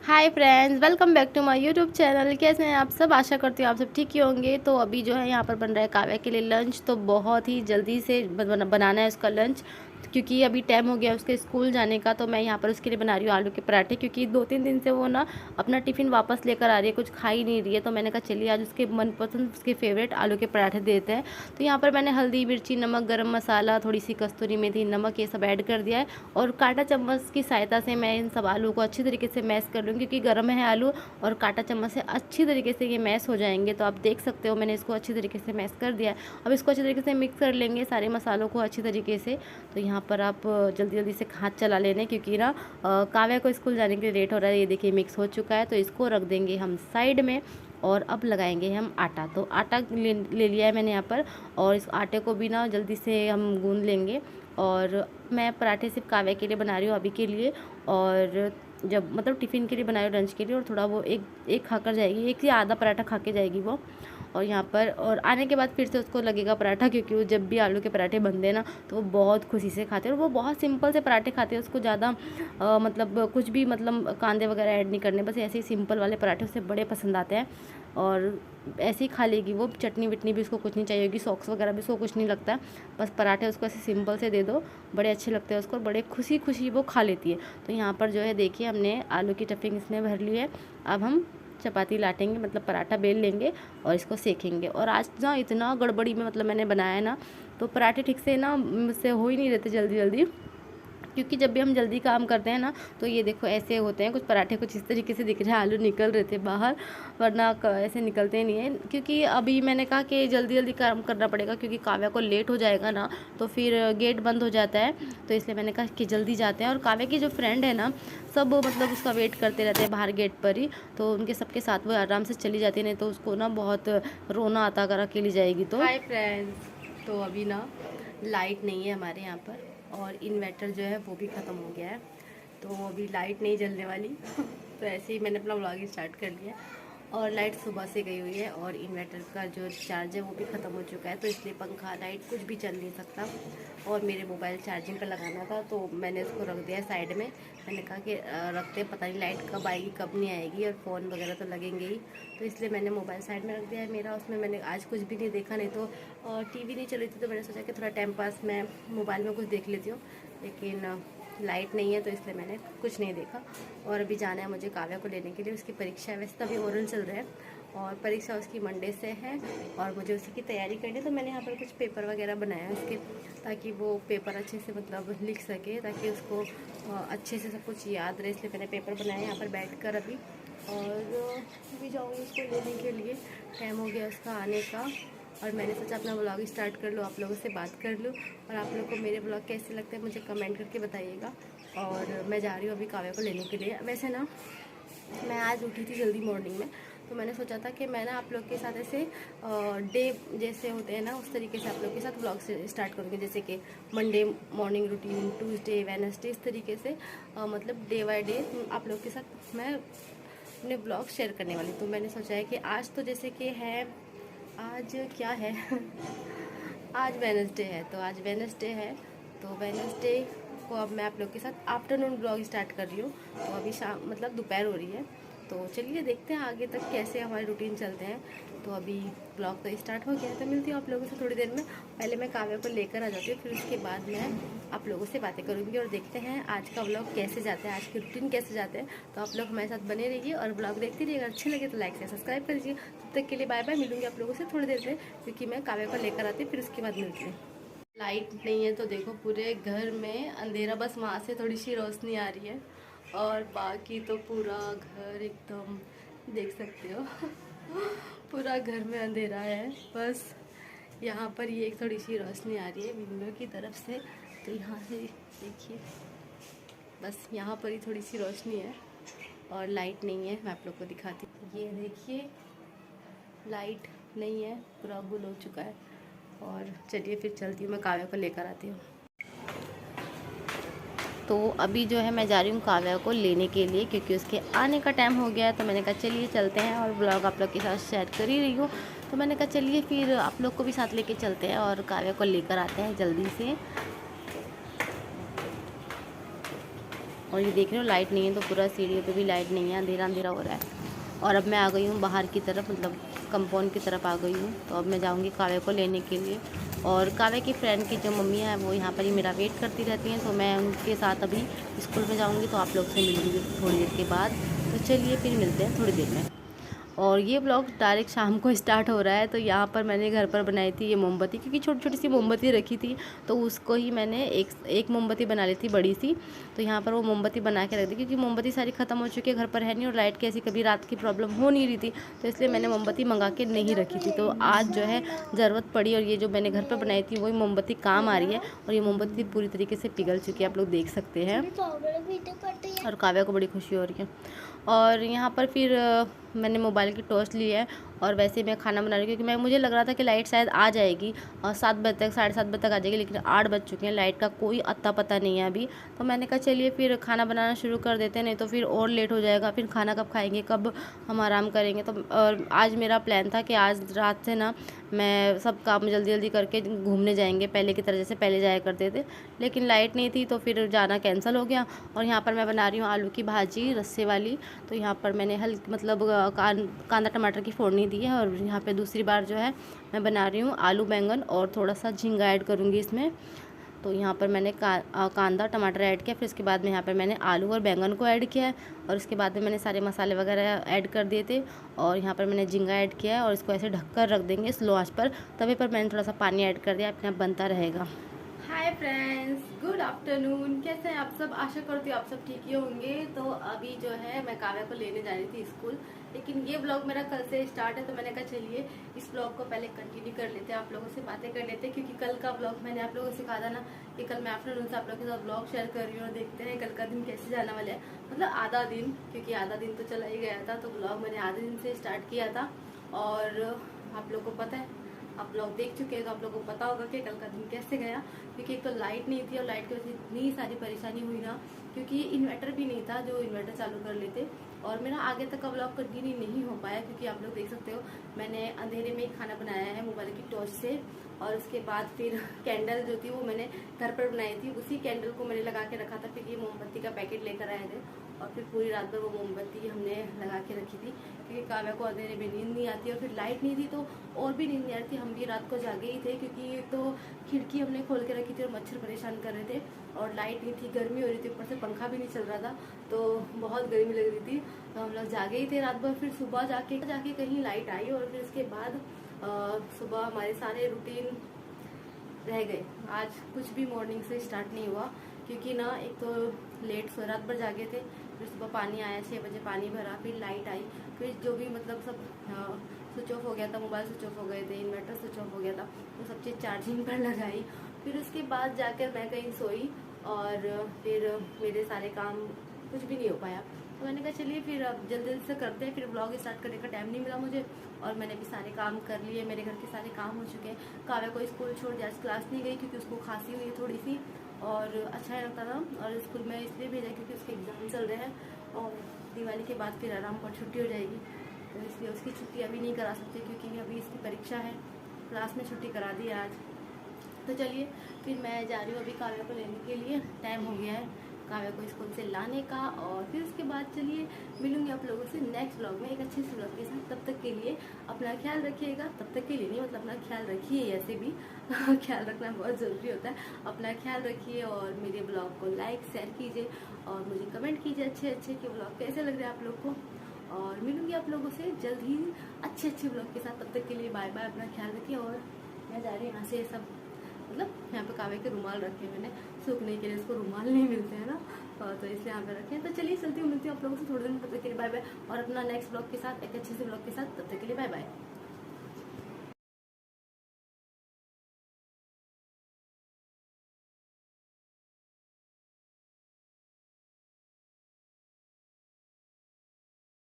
Hi friends, welcome back to my YouTube channel. कैसे हैं आप सब? आशा करती हूँ आप सब ठीक ही होंगे। तो अभी जो है यहाँ पर बन रहा है काव्या के लिए लंच। तो बहुत ही जल्दी से बनाना है उसका लंच, क्योंकि अभी टाइम हो गया उसके स्कूल जाने का। तो मैं यहाँ पर उसके लिए बना रही हूँ आलू के पराठे, क्योंकि 2-3 दिन से वो ना अपना टिफ़िन वापस लेकर आ रही है, कुछ खा ही नहीं रही है। तो मैंने कहा चलिए आज उसके मनपसंद, उसके फेवरेट आलू के पराठे देते हैं। तो यहाँ पर मैंने हल्दी, मिर्ची, नमक, गरम मसाला, थोड़ी सी कस्तूरी मेथी, नमक, ये सब ऐड कर दिया है। और कांटा चम्मच की सहायता से मैं इन सब आलू को अच्छी तरीके से मैश कर लूँगी, क्योंकि गर्म है आलू और कांटा चम्मच से अच्छी तरीके से ये मैश हो जाएंगे। तो आप देख सकते हो मैंने इसको अच्छी तरीके से मैश कर दिया है। अब इसको अच्छी तरीके से मिक्स कर लेंगे सारे मसालों को अच्छी तरीके से। तो यहाँ पर आप जल्दी जल्दी से हाथ चला लेने, क्योंकि ना काव्या को स्कूल जाने के लिए लेट हो रहा है। ये देखिए मिक्स हो चुका है, तो इसको रख देंगे हम साइड में। और अब लगाएंगे हम आटा। तो आटा ले लिया है मैंने यहाँ पर, और इस आटे को भी ना जल्दी से हम गूंद लेंगे। और मैं पराठे सिर्फ काव्या के लिए बना रही हूँ अभी के लिए, और जब मतलब टिफ़िन के लिए बना रही हूँ, लंच के लिए। और थोड़ा वो एक खाकर जाएगी, एक या आधा पराठा खा के जाएगी वो। और यहाँ पर और आने के बाद फिर से उसको लगेगा पराठा, क्योंकि वो जब भी आलू के पराठे बनते हैं ना तो वो बहुत खुशी से खाते हैं। और वो बहुत सिंपल से पराठे खाते हैं, उसको ज़्यादा मतलब कुछ भी मतलब कांदे वगैरह ऐड नहीं करने, बस ऐसे ही सिंपल वाले पराठे उससे बड़े पसंद आते हैं। और ऐसे ही खा लेगी वो, चटनी वटनी भी उसको कुछ नहीं चाहिए होगी, सॉक्स वगैरह भी उसको कुछ नहीं लगता है। बस पराठे उसको ऐसे सिंपल से दे दो, बड़े अच्छे लगते हैं उसको, और बड़े खुशी खुशी वो खा लेती है। तो यहाँ पर जो है देखिए हमने आलू की स्टफिंग इसमें भर ली है। अब हम चपाती लाटेंगे, मतलब पराठा बेल लेंगे और इसको सेकेंगे। और आज ना इतना गड़बड़ी में मतलब मैंने बनाया है ना, तो पराठे ठीक से ना मुझसे हो ही नहीं रहते जल्दी जल्दी, क्योंकि जब भी हम जल्दी काम करते हैं ना तो ये देखो ऐसे होते हैं। कुछ पराठे कुछ इस तरीके से दिख रहे हैं, आलू निकल रहे थे बाहर, वरना ऐसे निकलते नहीं हैं। क्योंकि अभी मैंने कहा कि जल्दी जल्दी काम करना पड़ेगा, क्योंकि काव्या को लेट हो जाएगा ना तो फिर गेट बंद हो जाता है। तो इसलिए मैंने कहा कि जल्दी जाते हैं। और काव्या की जो फ्रेंड है ना, सब मतलब उसका वेट करते रहते हैं बाहर गेट पर ही। तो उनके सबके साथ वो आराम से चली जाती है, नहीं तो उसको ना बहुत रोना आता अगर अकेली जाएगी तो। हाय फ्रेंड्स, तो अभी ना लाइट नहीं है हमारे यहाँ पर, और इन्वर्टर जो है वो भी ख़त्म हो गया है। तो अभी लाइट नहीं जलने वाली तो ऐसे ही मैंने अपना व्लॉग स्टार्ट कर लिया। और लाइट सुबह से गई हुई है, और इन्वर्टर का जो चार्ज है वो भी ख़त्म हो चुका है। तो इसलिए पंखा लाइट कुछ भी चल नहीं सकता। और मेरे मोबाइल चार्जिंग पर लगाना था, तो मैंने उसको रख दिया साइड में। मैंने कहा कि रखते पता नहीं लाइट कब आएगी कब नहीं आएगी, और फ़ोन वगैरह तो लगेंगे ही। तो इसलिए मैंने मोबाइल साइड में रख दिया है मेरा। उसमें मैंने आज कुछ भी नहीं देखा, नहीं तो टीवी नहीं चल रही थी, तो मैंने सोचा कि थोड़ा टाइम पास मैं मोबाइल में कुछ देख लेती हूँ। लेकिन लाइट नहीं है, तो इसलिए मैंने कुछ नहीं देखा। और अभी जाना है मुझे काव्या को लेने के लिए, उसकी परीक्षा है। वैसे तो अभी ओरल चल रहा है, और परीक्षा उसकी मंडे से है, और मुझे उसी की तैयारी करनी है। तो मैंने यहाँ पर कुछ पेपर वगैरह बनाया है उसके, ताकि वो पेपर अच्छे से मतलब लिख सके, ताकि उसको अच्छे से सब कुछ याद रहे। इसलिए मैंने पेपर बनाया यहाँ पर बैठ कर अभी। और अभी जाऊँगी उसको लेने के लिए, टाइम हो गया उसका आने का। और मैंने सोचा अपना ब्लॉग स्टार्ट कर लूँ, आप लोगों से बात कर लूँ। और आप लोग को मेरे ब्लॉग कैसे लगते हैं मुझे कमेंट करके बताइएगा। और मैं जा रही हूँ अभी काव्या को लेने के लिए। वैसे ना मैं आज उठी थी जल्दी मॉर्निंग में, तो मैंने सोचा था कि मैं ना आप लोग के साथ ऐसे डे जैसे होते हैं ना उस तरीके से आप लोग के साथ ब्लॉग से स्टार्ट करूँगी। जैसे कि Monday morning routine, Tuesday, Wednesday, इस तरीके से मतलब डे बाय डे आप लोग के साथ मैं अपने ब्लॉग शेयर करने वाली। तो मैंने सोचा है कि आज तो जैसे कि है, आज क्या है आज वेडनेसडे है, तो आज वेडनेसडे है। तो वेडनेसडे को अब मैं आप लोग के साथ आफ्टरनून ब्लॉग स्टार्ट कर रही हूँ। तो अभी शाम मतलब दोपहर हो रही है, तो चलिए देखते हैं आगे तक कैसे हमारे रूटीन चलते हैं। तो अभी ब्लॉग तो स्टार्ट हो गया है, तो मिलती हूँ आप लोगों से थोड़ी देर में। पहले मैं काव्या को लेकर आ जाती हूँ, फिर उसके बाद मैं आप लोगों से बातें करूँगी, और देखते हैं आज का ब्लॉग कैसे जाता है, आज की रूटीन कैसे जाते हैं। तो आप लोग हमारे साथ बने रहिए और ब्लॉग देखते रहिए। अगर अच्छे लगे तो लाइक से सब्सक्राइब कर लीजिए। तब तक के लिए बाय बाय, मिलूंगी आप लोगों से थोड़ी देर में, क्योंकि मैं काव्या को लेकर आती हूँ, फिर उसके बाद मिलती हूँ। लाइट नहीं है तो देखो पूरे घर में अंधेरा, बस वहाँ से थोड़ी सी रोशनी आ रही है, और बाकी तो पूरा घर एकदम देख सकते हो पूरा घर में अंधेरा है। बस यहाँ पर ये एक थोड़ी सी रोशनी आ रही है विंडो की तरफ से, तो यहाँ से देखिए बस यहाँ पर ही थोड़ी सी रोशनी है, और लाइट नहीं है। मैं आप लोग को दिखाती हूँ, ये देखिए लाइट नहीं है, पूरा गुल हो चुका है। और चलिए फिर चलती हूँ, मैं काव्या को लेकर आती हूँ। तो अभी जो है मैं जा रही हूँ काव्या को लेने के लिए, क्योंकि उसके आने का टाइम हो गया है। तो मैंने कहा चलिए चलते हैं, और ब्लॉग आप लोग के साथ शेयर कर ही रही हूँ। तो मैंने कहा चलिए फिर आप लोग को भी साथ लेके चलते हैं, और काव्या को लेकर आते हैं जल्दी से। और ये देख रहे हो लाइट नहीं है, तो पूरा सीढ़ियों पे भी लाइट नहीं है, अंधेरा अंधेरा हो रहा है। और अब मैं आ गई हूँ बाहर की तरफ, मतलब कंपाउंड की तरफ आ गई हूँ। तो अब मैं जाऊँगी काव्या को लेने के लिए। और काव्या की फ्रेंड की जो मम्मी है वो यहाँ पर ही मेरा वेट करती रहती हैं, तो मैं उनके साथ अभी स्कूल में जाऊँगी। तो आप लोग से मिलूँगी थोड़ी देर के बाद। तो चलिए फिर मिलते हैं थोड़ी देर में। और ये ब्लॉग डायरेक्ट शाम को स्टार्ट हो रहा है। तो यहाँ पर मैंने घर पर बनाई थी ये मोमबत्ती, क्योंकि छोटी छोटी सी मोमबत्ती रखी थी, तो उसको ही मैंने एक मोमबत्ती बना ली थी बड़ी सी। तो यहाँ पर वो मोमबत्ती बना के रख दी, क्योंकि मोमबत्ती सारी ख़त्म हो चुकी है, घर पर है नहीं, और लाइट की ऐसी कभी रात की प्रॉब्लम हो नहीं रही थी, तो इसलिए मैंने मोमबत्ती मंगा के नहीं रखी थी। तो आज जो है ज़रूरत पड़ी, और ये जो मैंने घर पर बनाई थी वही मोमबत्ती काम आ रही है। और ये मोमबत्ती पूरी तरीके से पिघल चुकी है, आप लोग देख सकते हैं। और काव्या को बड़ी खुशी हो रही है। और यहाँ पर फिर मैंने मोबाइल की टॉर्च ली है, और वैसे मैं खाना बना रही हूँ, क्योंकि मुझे लग रहा था कि लाइट शायद आ जाएगी और 7 बजे तक, 7:30 बजे तक आ जाएगी, लेकिन 8 बज चुके हैं, लाइट का कोई अता पता नहीं है अभी। तो मैंने कहा चलिए फिर खाना बनाना शुरू कर देते हैं, नहीं तो फिर और लेट हो जाएगा, फिर खाना कब खाएंगे, कब हम आराम करेंगे। तो और आज मेरा प्लान था कि आज रात से ना मैं सब काम जल्दी जल्दी करके घूमने जाएंगे, पहले की तरह जैसे पहले जाया करते थे, लेकिन लाइट नहीं थी, तो फिर जाना कैंसिल हो गया। और यहाँ पर मैं बना रही हूँ आलू की भाजी रस्से वाली। तो यहाँ पर मैंने मतलब कांदा टमाटर की फोड़नी दी है, और यहाँ पे दूसरी बार जो है मैं बना रही हूँ आलू बैंगन, और थोड़ा सा झींगा ऐड करूँगी इसमें। तो यहाँ पर मैंने कांदा टमाटर ऐड किया, फिर उसके बाद में यहाँ पर मैंने आलू और बैंगन को ऐड किया है, और उसके बाद में मैंने सारे मसाले वगैरह ऐड कर दिए थे। और यहाँ पर मैंने झींगा ऐड किया है, और इसको ऐसे ढककर रख देंगे स्लो आंच पर। तवे पर मैंने थोड़ा सा पानी ऐड कर दिया, अपने आप बनता रहेगा। Hi friends, good afternoon. कैसे हैं आप सब? आशा करती हूँ आप सब ठीक ही होंगे। तो अभी जो है मैं काव्या को लेने जा रही थी स्कूल, लेकिन ये ब्लॉग मेरा कल से स्टार्ट है, तो मैंने कहा चलिए इस ब्लॉग को पहले कंटिन्यू कर लेते हैं, आप लोगों से बातें कर लेते हैं। क्योंकि कल का ब्लॉग मैंने आप लोगों से कहा था ना कि कल मैं आफ्टरनून से आप लोगों के साथ ब्लॉग शेयर कर रही हूँ, और देखते हैं कल का दिन कैसे जाने वाला है। मतलब आधा दिन, क्योंकि आधा दिन तो चला ही गया था, तो ब्लॉग मैंने आधे दिन से स्टार्ट किया था। और आप लोग को पता है, आप लोग देख चुके हैं, तो आप लोगों को पता होगा कि कल का दिन कैसे गया। क्योंकि एक तो लाइट नहीं थी, और लाइट की वजह से इतनी सारी परेशानी हुई ना, क्योंकि इन्वर्टर भी नहीं था जो इन्वर्टर चालू कर लेते। और मेरा आगे तक का ब्लॉग कंटिन्यू नहीं हो पाया, क्योंकि आप लोग देख सकते हो मैंने अंधेरे में ही खाना बनाया है मोबाइल की टॉर्च से। और उसके बाद फिर कैंडल जो थी वो मैंने घर पर बनाई थी, उसी कैंडल को मैंने लगा के रखा था, फिर ये मोमबत्ती का पैकेट लेकर आए थे, और फिर पूरी रात भर वो मोमबत्ती हमने लगा के रखी थी, क्योंकि काव्या को अंधेरे में नींद नहीं आती, और फिर लाइट नहीं थी तो और भी नींद नहीं आ रही थी। हम भी रात को जागे ही थे, क्योंकि तो खिड़की हमने खोल के रखी थी और मच्छर परेशान कर रहे थे, और लाइट नहीं थी, गर्मी हो रही थी, ऊपर से पंखा भी नहीं चल रहा था, तो बहुत गर्मी लग रही थी। तो हम लोग जागे ही थे रात भर। फिर सुबह जाके कहीं लाइट आई, और फिर उसके बाद सुबह हमारे सारे रूटीन रह गए। आज कुछ भी मॉर्निंग से स्टार्ट नहीं हुआ, क्योंकि ना एक तो लेट सो रात भर जागे थे, फिर सुबह पानी आया, 6 बजे पानी भरा, फिर लाइट आई, फिर जो भी मतलब सब स्विच ऑफ हो गया था, मोबाइल स्विच ऑफ हो गए थे, इन्वर्टर स्विच ऑफ हो गया था, वो सब चीज़ चार्जिंग पर लगाई। फिर उसके बाद जाकर मैं कहीं सोई, और फिर मेरे सारे काम कुछ भी नहीं हो पाया। तो मैंने कहा चलिए फिर अब जल्दी जल्दी से करते हैं, फिर ब्लॉग स्टार्ट करने का टाइम नहीं मिला मुझे, और मैंने भी सारे काम कर लिए, मेरे घर के सारे काम हो चुके हैं। काव्या को स्कूल छोड़ दिया, आज क्लास नहीं गई, क्योंकि उसको खांसी हुई है थोड़ी सी, और अच्छा नहीं लगता था, और स्कूल में इसलिए भेजा क्योंकि उसके एग्जाम चल रहे हैं, और दिवाली के बाद फिर आराम पर छुट्टी हो जाएगी, तो इसलिए उसकी छुट्टी अभी नहीं करा सकते, क्योंकि अभी इसकी परीक्षा है। क्लास में छुट्टी करा दी आज। तो चलिए फिर मैं जा रही हूँ अभी काव्या को लेने के लिए, टाइम हो गया है काव्या को स्कूल से लाने का। और फिर उसके बाद चलिए मिलूंगी आप लोगों से नेक्स्ट ब्लॉग में एक अच्छे से ब्लॉग के साथ। तब तक के लिए अपना ख्याल रखिएगा, तब तक के लिए नहीं, मतलब अपना ख्याल रखिए, ऐसे भी ख्याल रखना बहुत ज़रूरी होता है। अपना ख्याल रखिए, और मेरे ब्लॉग को लाइक शेयर कीजिए, और मुझे कमेंट कीजिए अच्छे अच्छे कि ब्लॉग कैसे लग रहे हैं आप लोग को। और मिलूंगी आप लोगों से जल्द ही अच्छे ब्लॉग के साथ। तब तक के लिए बाय बाय, अपना ख्याल रखिए। और मैं जा रही हूँ यहाँ से, सब मतलब यहाँ पे काव्या के रुमाल रखे मैंने सूखने के लिए, उसको रुमाल नहीं मिलते हैं ना, तो इसलिए यहाँ पे रखे हैं। तो चलिए चलती हूँ, मिलती हूँ आप लोगों से थोड़ी देर में। तब तक के लिए बाय बाय, और अपना नेक्स्ट ब्लॉग के साथ, एक अच्छे से ब्लॉग के साथ, तब तक के लिए बाय बाय।